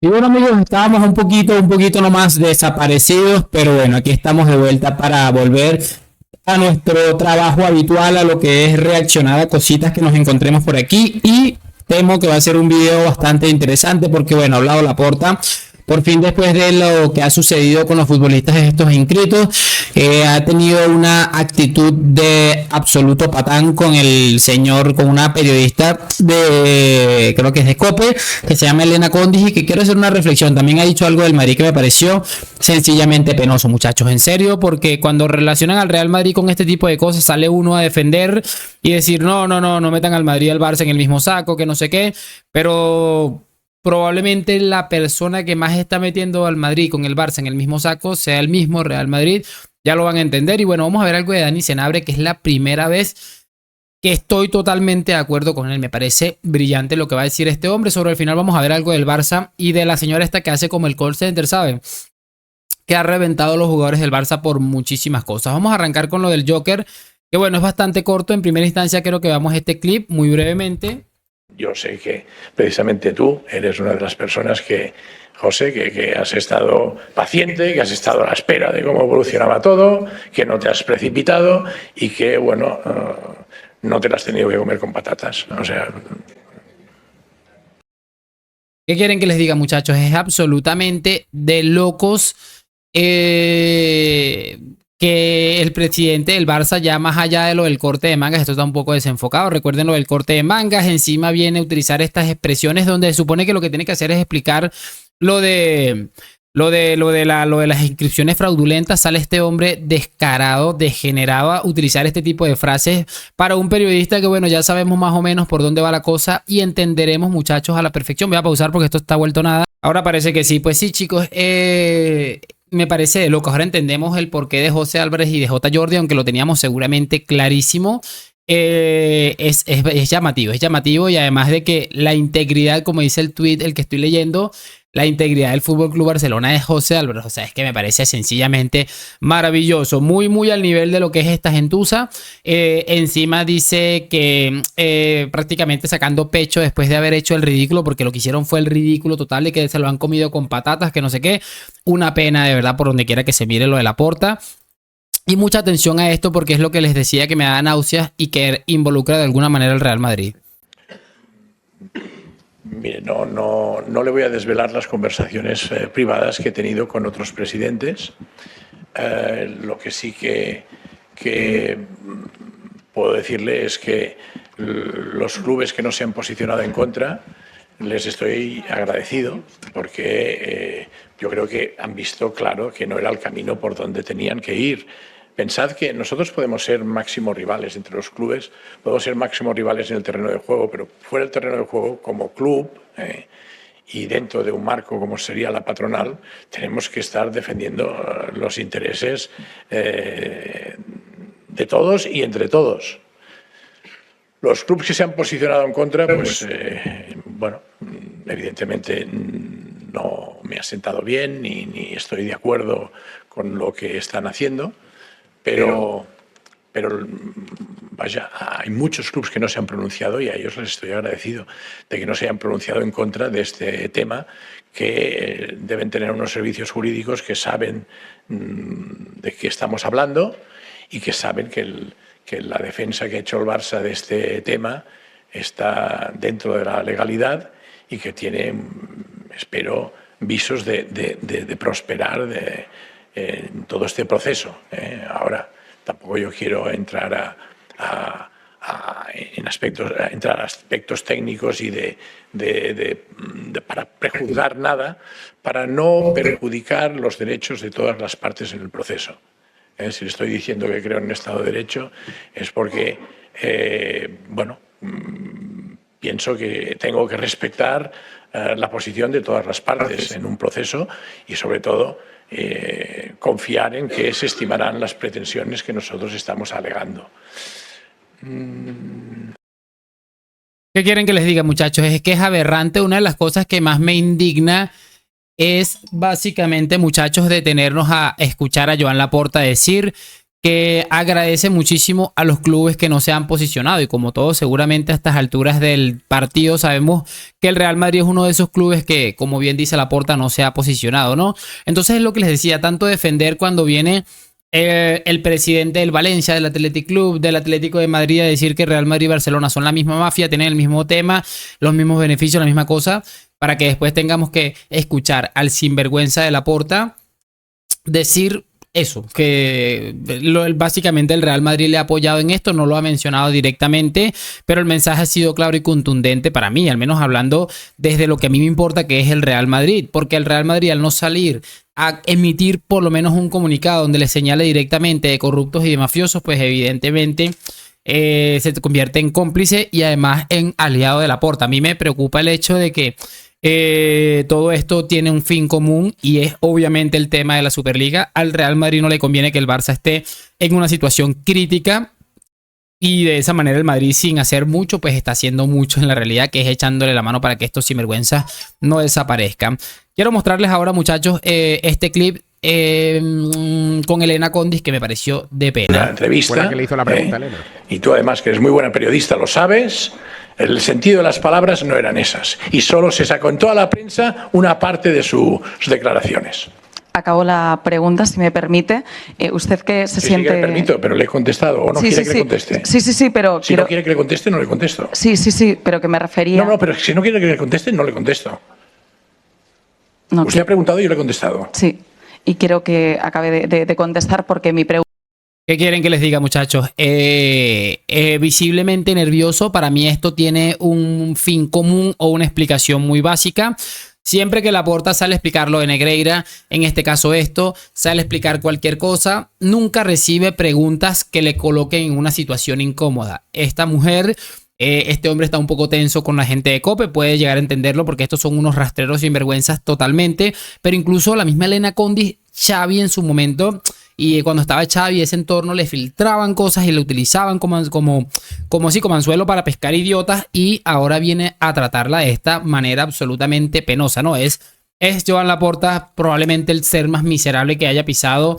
Y bueno, amigos, estábamos un poquito nomás desaparecidos, pero bueno, aquí estamos de vuelta para volver a nuestro trabajo habitual, a lo que es reaccionar a cositas que nos encontremos por aquí. Y temo que va a ser un video bastante interesante porque, bueno, ha hablado Laporta. Por fin, después de lo que ha sucedido con los futbolistas estos inscritos, ha tenido una actitud de absoluto patán con el señor, con una periodista de, creo que es de COPE, que se llama Elena Condis, y que quiero hacer una reflexión. También ha dicho algo del Madrid que me pareció sencillamente penoso, muchachos, en serio, porque cuando relacionan al Real Madrid con este tipo de cosas, sale uno a defender y decir, no metan al Madrid y al Barça en el mismo saco, que no sé qué, pero probablemente la persona que más está metiendo al Madrid con el Barça en el mismo saco sea el mismo Real Madrid. Ya lo van a entender. Y bueno, vamos a ver algo de Dani Senabre, que es la primera vez que estoy totalmente de acuerdo con él. Me parece brillante lo que va a decir este hombre. Sobre el final vamos a ver algo del Barça y de la señora esta que hace como el call center, ¿saben? Que ha reventado a los jugadores del Barça por muchísimas cosas. Vamos a arrancar con lo del Joker, que bueno, es bastante corto. En primera instancia creo que veamos este clip muy brevemente. Yo sé que precisamente tú eres una de las personas que, José, que has estado paciente, que has estado a la espera de cómo evolucionaba todo, que no te has precipitado y que, bueno, no te lo has tenido que comer con patatas. O sea, ¿Qué quieren que les diga, muchachos? Es absolutamente de locos que el presidente del Barça, ya más allá de lo del corte de mangas, esto está un poco desenfocado. Recuerden lo del corte de mangas. Encima viene a utilizar estas expresiones donde se supone que lo que tiene que hacer es explicar lo de lo de las inscripciones fraudulentas. Sale este hombre descarado, degenerado, a utilizar este tipo de frases para un periodista que, bueno, ya sabemos más o menos por dónde va la cosa y entenderemos, muchachos, a la perfección. Voy a pausar porque esto está vuelto nada. Ahora parece que sí. Pues sí, chicos, me parece de loco. Ahora entendemos el porqué de José Álvarez y de J. Jordi, aunque lo teníamos seguramente clarísimo. Es llamativo, y además de que la integridad, como dice el tweet, el que estoy leyendo, la integridad del Fútbol Club Barcelona de José Álvarez. O sea, es que me parece sencillamente maravilloso. Muy al nivel de lo que es esta gentuza. Encima dice que prácticamente sacando pecho después de haber hecho el ridículo, porque lo que hicieron fue el ridículo total de que se lo han comido con patatas, que no sé qué. Una pena, de verdad, por donde quiera que se mire lo de Laporta. Y mucha atención a esto porque es lo que les decía, que me da náuseas y que involucra de alguna manera al Real Madrid. mire, no le voy a desvelar las conversaciones privadas que he tenido con otros presidentes. Lo que sí que puedo decirle es que los clubes que no se han posicionado en contra, les estoy agradecido porque yo creo que han visto claro que no era el camino por donde tenían que ir. Pensad que nosotros podemos ser máximos rivales entre los clubes, podemos ser máximos rivales en el terreno de juego, pero fuera del terreno de juego, como club y dentro de un marco como sería la patronal, tenemos que estar defendiendo los intereses de todos y entre todos. Los clubes que se han posicionado en contra, pues, bueno, evidentemente no me ha sentado bien ni estoy de acuerdo con lo que están haciendo. Pero vaya, hay muchos clubes que no se han pronunciado y a ellos les estoy agradecido de que no se hayan pronunciado en contra de este tema, que deben tener unos servicios jurídicos que saben de qué estamos hablando y que saben que la defensa que ha hecho el Barça de este tema está dentro de la legalidad y que tiene, espero, visos de prosperar en todo este proceso. Ahora, tampoco yo quiero entrar entrar a aspectos técnicos y para prejuzgar nada, para no perjudicar los derechos de todas las partes en el proceso. Si le estoy diciendo que creo en un Estado de Derecho es porque, bueno, pienso que tengo que respetar la posición de todas las partes en un proceso y, sobre todo, confiar en que se estimarán las pretensiones que nosotros estamos alegando. ¿Qué quieren que les diga, muchachos? Es que es aberrante. Una de las cosas que más me indigna es básicamente, muchachos, detenernos a escuchar a Joan Laporta decir que agradece muchísimo a los clubes que no se han posicionado, y como todos seguramente a estas alturas del partido sabemos que el Real Madrid es uno de esos clubes que, como bien dice Laporta, no se ha posicionado, ¿no? Entonces es lo que les decía, tanto defender cuando viene el presidente del Valencia, del Athletic Club, del Atlético de Madrid, a decir que Real Madrid y Barcelona son la misma mafia, tienen el mismo tema, los mismos beneficios, la misma cosa, para que después tengamos que escuchar al sinvergüenza de Laporta decir eso, que básicamente el Real Madrid le ha apoyado en esto, no lo ha mencionado directamente, pero el mensaje ha sido claro y contundente para mí, al menos hablando desde lo que a mí me importa, que es el Real Madrid, porque el Real Madrid, al no salir a emitir por lo menos un comunicado donde le señale directamente de corruptos y de mafiosos, pues evidentemente se convierte en cómplice y además en aliado de Laporta. A mí me preocupa el hecho de que todo esto tiene un fin común, y es obviamente el tema de la Superliga. Al Real Madrid no le conviene que el Barça esté en una situación crítica, y de esa manera el Madrid, sin hacer mucho, pues está haciendo mucho en la realidad, que es echándole la mano para que estos sinvergüenzas no desaparezcan. Quiero mostrarles ahora, muchachos, este clip con Elena Condis, que me pareció de pena. Una entrevista. Fue la que le hizo la pregunta, Elena. Y tú, además, que eres muy buena periodista, lo sabes. El sentido de las palabras no eran esas. Y solo se sacó en toda la prensa una parte de sus declaraciones. Acabo la pregunta, si me permite. Usted que se siente... Sí, que le permito, pero le he contestado. ¿O no quiere que le conteste? Sí, pero... Si no quiere que le conteste, no le contesto. Sí, pero que me refería... No, pero si no quiere que le conteste, no le contesto. No, Usted ha preguntado y yo le he contestado. Sí, y quiero que acabe de contestar, porque mi pregunta... ¿Qué quieren que les diga, muchachos? Visiblemente nervioso. Para mí esto tiene un fin común o una explicación muy básica. Siempre que Laporta sale a explicar lo de Negreira, en este caso esto, sale a explicar cualquier cosa, nunca recibe preguntas que le coloquen en una situación incómoda. Esta mujer... este hombre está un poco tenso con la gente de COPE, puede llegar a entenderlo porque estos son unos rastreros sinvergüenzas totalmente, pero incluso la misma Elena Condis, Xavi en su momento, y cuando estaba Xavi, ese entorno le filtraban cosas y le utilizaban como anzuelo para pescar idiotas, y ahora viene a tratarla de esta manera absolutamente penosa, ¿no? Es Joan Laporta probablemente el ser más miserable que haya pisado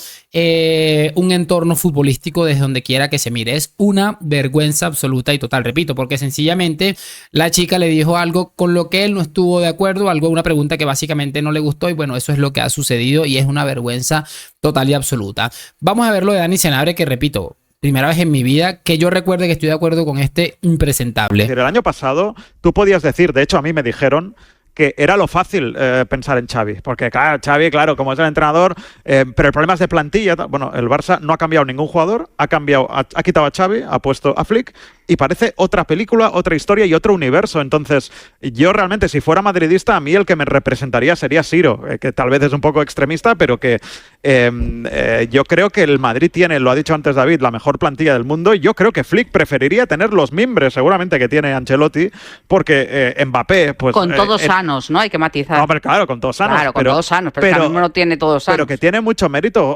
un entorno futbolístico desde donde quiera que se mire. Es una vergüenza absoluta y total, repito, porque sencillamente la chica le dijo algo con lo que él no estuvo de acuerdo, una pregunta que básicamente no le gustó, y bueno, eso es lo que ha sucedido y es una vergüenza total y absoluta. Vamos a ver lo de Dani Senabre, que repito, primera vez en mi vida que yo recuerde que estoy de acuerdo con este impresentable. El año pasado tú podías decir, de hecho a mí me dijeron que era lo fácil pensar en Xavi, porque claro, Xavi, claro, como es el entrenador, pero el problema es de plantilla. Bueno, el Barça no ha cambiado ningún jugador, ha quitado a Xavi, ha puesto a Flick, y parece otra película, otra historia y otro universo. Entonces, yo realmente, si fuera madridista, a mí el que me representaría sería Siro, que tal vez es un poco extremista, pero que yo creo que el Madrid tiene, lo ha dicho antes David, la mejor plantilla del mundo, y yo creo que Flick preferiría tener los mimbres, seguramente, que tiene Ancelotti, porque Mbappé, pues... Con todos sanos, ¿no? Hay que matizar. No, pero claro, con todos sanos. Claro, con todos sanos, pero ahora mismo no tiene todos sanos. Pero que tiene mucho mérito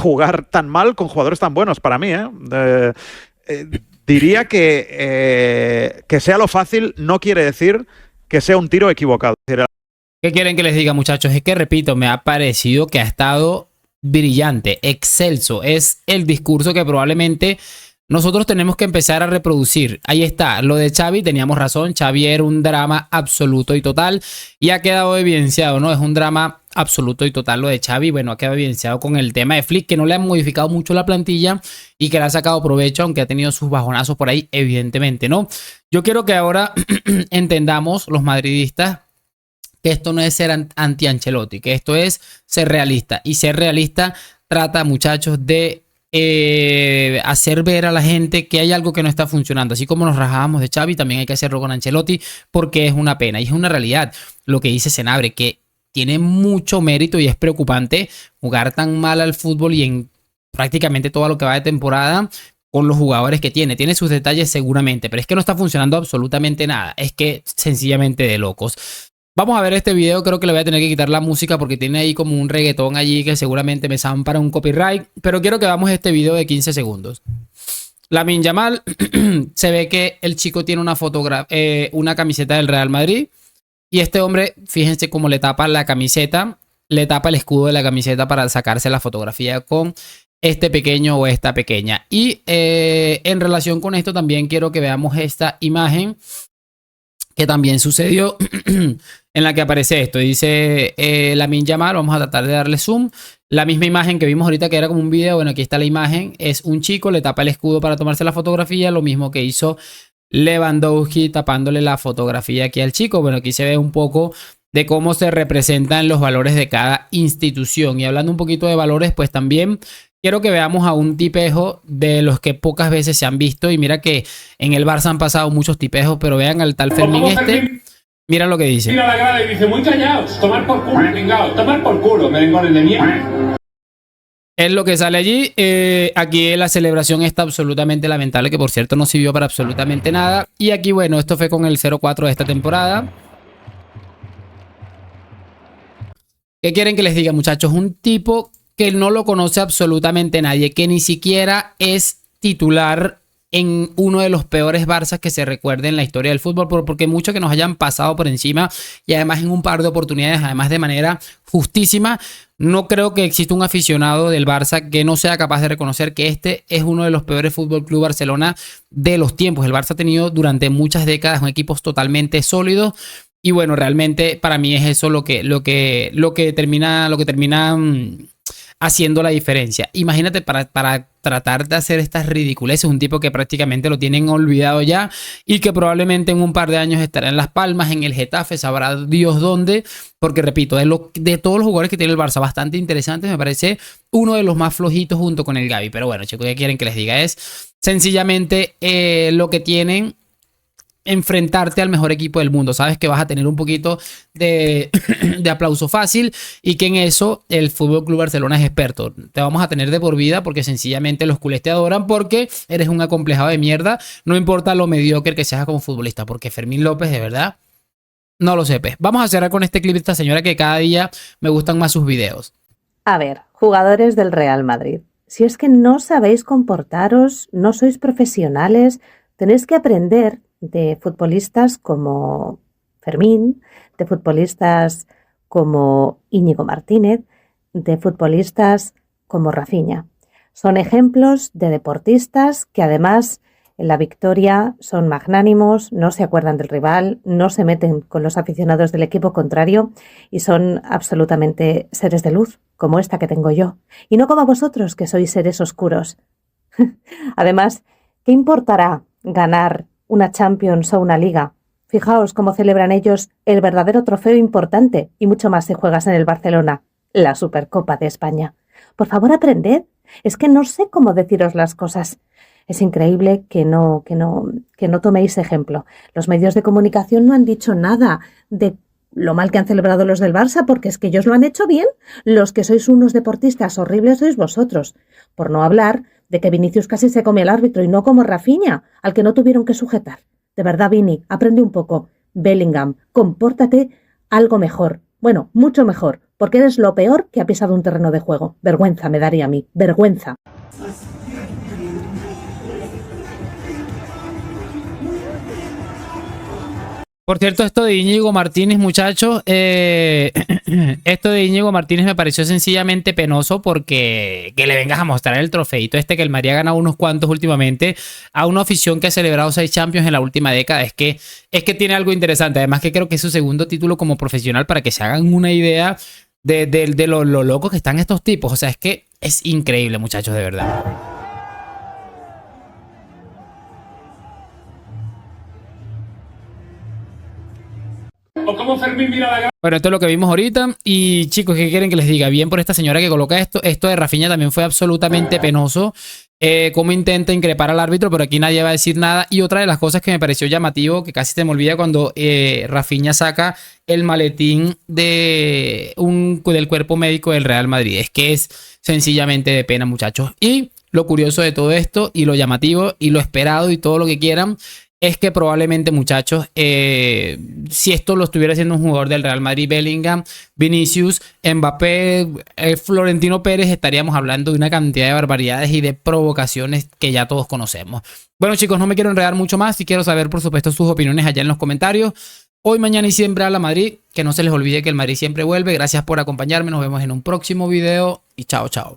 jugar tan mal con jugadores tan buenos, para mí, diría que sea lo fácil no quiere decir que sea un tiro equivocado. ¿Qué quieren que les diga, muchachos? Es que, repito, me ha parecido que ha estado brillante, excelso. Es el discurso que probablemente nosotros tenemos que empezar a reproducir. Ahí está, lo de Xavi, teníamos razón, Xavi era un drama absoluto y total, y ha quedado evidenciado, ¿no? Es un drama absoluto y total lo de Xavi. Bueno, ha quedado evidenciado con el tema de Flick, que no le han modificado mucho la plantilla y que le ha sacado provecho, aunque ha tenido sus bajonazos por ahí, evidentemente, ¿no? Yo quiero que ahora entendamos, los madridistas, que esto no es ser anti-Ancelotti, que esto es ser realista, y ser realista trata, muchachos, de hacer ver a la gente que hay algo que no está funcionando. Así como nos rajábamos de Xavi, también hay que hacerlo con Ancelotti, porque es una pena y es una realidad lo que dice Senabre, que tiene mucho mérito y es preocupante jugar tan mal al fútbol y en prácticamente todo lo que va de temporada con los jugadores que tiene. Tiene sus detalles seguramente, pero es que no está funcionando absolutamente nada. Es que sencillamente de locos. Vamos a ver este video, creo que le voy a tener que quitar la música porque tiene ahí como un reggaetón allí que seguramente me zampara un copyright, pero quiero que veamos este video de 15 segundos. Lamine Yamal, se ve que el chico tiene una camiseta del Real Madrid, y este hombre, fíjense cómo le tapa la camiseta, le tapa el escudo de la camiseta para sacarse la fotografía con este pequeño o esta pequeña. Y en relación con esto también quiero que veamos esta imagen que también sucedió en la que aparece esto. Dice Lamine Yamal, vamos a tratar de darle zoom. La misma imagen que vimos ahorita que era como un video, bueno, aquí está la imagen. Es un chico, le tapa el escudo para tomarse la fotografía, lo mismo que hizo Lewandowski tapándole la fotografía aquí al chico. Bueno, aquí se ve un poco de cómo se representan los valores de cada institución. Y hablando un poquito de valores, pues también quiero que veamos a un tipejo de los que pocas veces se han visto. Y mira que en el Barça han pasado muchos tipejos, pero vean al tal Fermín este. Mira lo que dice. Mira la grada y dice, muy callados, tomar por culo, vengaos, tomar por culo, merengones de mierda. Es lo que sale allí. Aquí la celebración está absolutamente lamentable, que por cierto no sirvió para absolutamente nada. Y aquí, bueno, esto fue con el 0-4 de esta temporada. ¿Qué quieren que les diga, muchachos? Un tipo que no lo conoce absolutamente nadie, que ni siquiera es titular en uno de los peores Barças que se recuerde en la historia del fútbol, porque mucho que nos hayan pasado por encima y además en un par de oportunidades, además de manera justísima, no creo que exista un aficionado del Barça que no sea capaz de reconocer que este es uno de los peores Fútbol Club Barcelona de los tiempos. El Barça ha tenido durante muchas décadas un equipos totalmente sólidos. Y bueno, realmente para mí es eso lo que termina haciendo la diferencia. Imagínate para tratar de hacer estas ridiculeces, un tipo que prácticamente lo tienen olvidado ya y que probablemente en un par de años estará en Las Palmas, en el Getafe, sabrá Dios dónde, porque repito, de todos los jugadores que tiene el Barça, bastante interesante, me parece uno de los más flojitos junto con el Gavi. Pero bueno, chicos, ¿qué quieren que les diga? Es sencillamente lo que tienen enfrentarte al mejor equipo del mundo. Sabes que vas a tener un poquito de aplauso fácil y que en eso el Fútbol Club Barcelona es experto. Te vamos a tener de por vida porque sencillamente los culés te adoran porque eres un acomplejado de mierda. No importa lo mediocre que seas como futbolista, porque Fermín López, de verdad, no lo sepes. Vamos a cerrar con este clip de esta señora que cada día me gustan más sus videos. A ver, jugadores del Real Madrid, si es que no sabéis comportaros, no sois profesionales, tenéis que aprender de futbolistas como Fermín, de futbolistas como Íñigo Martínez, de futbolistas como Rafinha. Son ejemplos de deportistas que además en la victoria son magnánimos, no se acuerdan del rival, no se meten con los aficionados del equipo contrario y son absolutamente seres de luz, como esta que tengo yo, y no como vosotros que sois seres oscuros. Además, ¿qué importará ganar una Champions o una Liga? Fijaos cómo celebran ellos el verdadero trofeo importante y mucho más si juegas en el Barcelona, la Supercopa de España. Por favor, aprended. Es que no sé cómo deciros las cosas. Es increíble que no toméis ejemplo. Los medios de comunicación no han dicho nada de lo mal que han celebrado los del Barça, porque es que ellos lo han hecho bien. Los que sois unos deportistas horribles sois vosotros. Por no hablar de que Vinicius casi se come al árbitro y no como Rafinha, al que no tuvieron que sujetar. De verdad, Vini, aprende un poco. Bellingham, compórtate algo mejor. Bueno, mucho mejor, porque eres lo peor que ha pisado un terreno de juego. Vergüenza me daría a mí, vergüenza. Por cierto, esto de Íñigo Martínez, muchachos, esto de Íñigo Martínez me pareció sencillamente penoso porque que le vengas a mostrar el trofeito este que el Madrid ha ganado unos cuantos últimamente a una afición que ha celebrado 6 Champions en la última década. Es que tiene algo interesante. Además que creo que es su segundo título como profesional, para que se hagan una idea de lo locos que están estos tipos. O sea, es que es increíble, muchachos, de verdad. O como Fermín mira la grada. Bueno, esto es lo que vimos ahorita. Y chicos, ¿qué quieren que les diga? Bien por esta señora que coloca esto. Esto de Rafinha también fue absolutamente penoso. Cómo intenta increpar al árbitro, pero aquí nadie va a decir nada. Y otra de las cosas que me pareció llamativo, que casi se me olvida, cuando Rafinha saca el maletín del cuerpo médico del Real Madrid. Es que es sencillamente de pena, muchachos. Y lo curioso de todo esto, y lo llamativo, y lo esperado, y todo lo que quieran, es que probablemente, muchachos, si esto lo estuviera haciendo un jugador del Real Madrid, Bellingham, Vinicius, Mbappé, Florentino Pérez, estaríamos hablando de una cantidad de barbaridades y de provocaciones que ya todos conocemos. Bueno, chicos, no me quiero enredar mucho más y quiero saber, por supuesto, sus opiniones allá en los comentarios. Hoy, mañana y siempre a la Madrid. Que no se les olvide que el Madrid siempre vuelve. Gracias por acompañarme. Nos vemos en un próximo video y chao, chao.